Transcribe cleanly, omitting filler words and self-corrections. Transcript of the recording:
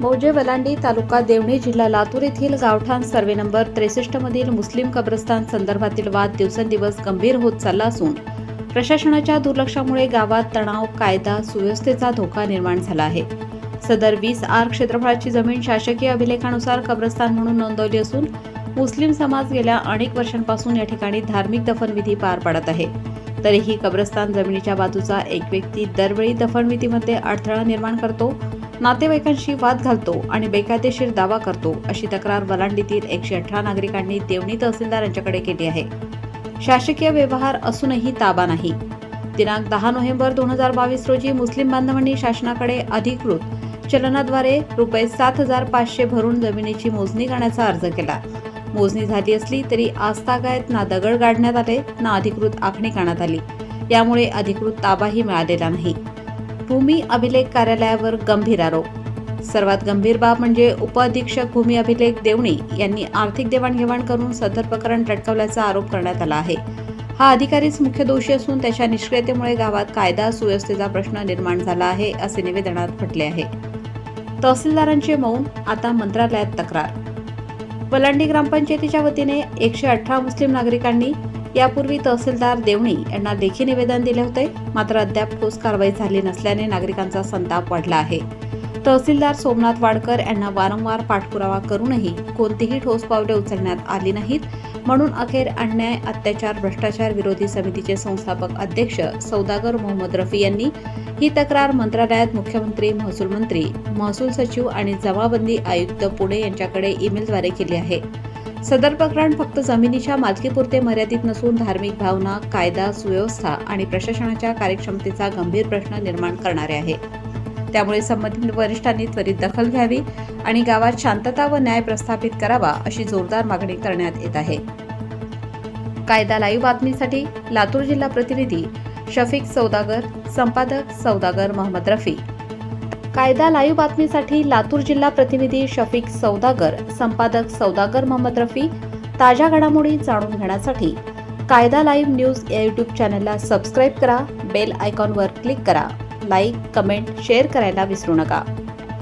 मौजे वलांडी तालुका देवणी जिल्हा लातूर येथील गावठाण सर्वे नंबर 63 मधील मुस्लिम कब्रस्तान संदर्भातील वाद दिवसेंदिवस गंभीर होत चालला असून प्रशासनाच्या दुर्लक्षामुळे गावात तणाव, कायदा सुव्यवस्थेचा धोका निर्माण झाला आहे। सदर 20 आर क्षेत्रफळाची जमीन शासकीय अभिलेखानुसार कब्रस्तान म्हणून नोंदवली असून मुस्लिम समाज गेल्या अनेक वर्षांपासून या ठिकाणी धार्मिक दफनविधी पार पाडत आहे। तरीही कब्रस्तान जमिनीच्या बाजूचा एक व्यक्ती दरवेळी दफनविधीमध्ये अडथळा निर्माण करतो, नातेवाईकांशी वाद घालतो आणि बेकायदेशीर दावा करतो, अशी तक्रार वलांडीतील 118 नागरिकांनी देवणी तहसीलदार यांच्याकडे केली आहे। शासकीय व्यवहार असूनही ताबा नाही। दिनांक 10 नोव्हेंबर 2022 रोजी मुस्लिम बांधवांनी शासनाकडे अधिकृत चलनाद्वारे ₹7,500 भरून जमिनीची मोजणी करण्याचा अर्ज केला। मोजणी झाली असली तरी आजतागायत ना दगड गाडण्यात आले ना अधिकृत आखणी करण्यात आली। यामुळे अधिकृत ताबाही मिळालेला नाही। भूमी अभिलेख कार्यालयावर गंभीर आरोप। सर्वात गंभीर बाब म्हणजे उपअधीक्षक भूमी अभिलेख देवणी यांनी आर्थिक देवाणघेवाण करून सदर प्रकरण लटकवल्याचा आरोप करण्यात आला आहे। हा अधिकारीच मुख्य दोषी असून त्याच्या निष्क्रियतेमुळे गावात कायदा सुव्यवस्थेचा प्रश्न निर्माण झाला आहे, असे निवेदनात म्हटले आहे। तहसीलदारांचे मौन, आता मंत्रालयात तक्रार। वलांडी ग्रामपंचायतीच्या वतीने 118 मुस्लिम नागरिकांनी यापूर्वी तहसीलदार देवणी यांना लेखी निवेदन दिले होते, मात्र अद्याप ठोस कारवाई झाली नसल्याने नागरिकांचा संताप वाढला आहे। तहसीलदार सोमनाथ वाडकर यांना वारंवार पाठपुरावा करूनही कोणतीही ठोस पावले उचलण्यात आली नाहीत, म्हणून अखेर अन्याय, अत्याचार, भ्रष्टाचार विरोधी समितीचे संस्थापक अध्यक्ष सौदागर मोहम्मद रफी यांनी ही तक्रार मंत्रालयात मुख्यमंत्री, महसूल मंत्री, महसूल सचिव आणि जमाबंदी आयुक्त पुणे यांच्याकडे ईमेलद्वारे केली आहे। सदर प्रकरण फक्त जमिनीच्या मालकीपुरते मर्यादित नसून धार्मिक भावना, कायदा सुव्यवस्था आणि प्रशासनाच्या कार्यक्षमतेचा गंभीर प्रश्न निर्माण करणारे आहे। त्यामुळे संबंधित वरिष्ठांनी त्वरित दखल घ्यावी आणि गावात शांतता व न्याय प्रस्थापित करावा, अशी जोरदार मागणी करण्यात येत आहे। कायदा लाईव्ह बातमीसाठी लातूर जिल्हा प्रतिनिधी शफीक सौदागर, संपादक सौदागर मोहम्मद रफी। कायदा लाईव्ह बातमीसाठी लातूर जिल्हा प्रतिनिधी शफीक सौदागर, संपादक सौदागर मोहम्मद रफी। ताज्या घडामोडी जाणून घेण्यासाठी कायदा लाईव्ह न्यूज या यूट्यूब चॅनलला सबस्क्राईब करा, बेल आयकॉनवर क्लिक करा, लाईक, कमेंट, शेअर करायला विसरू नका।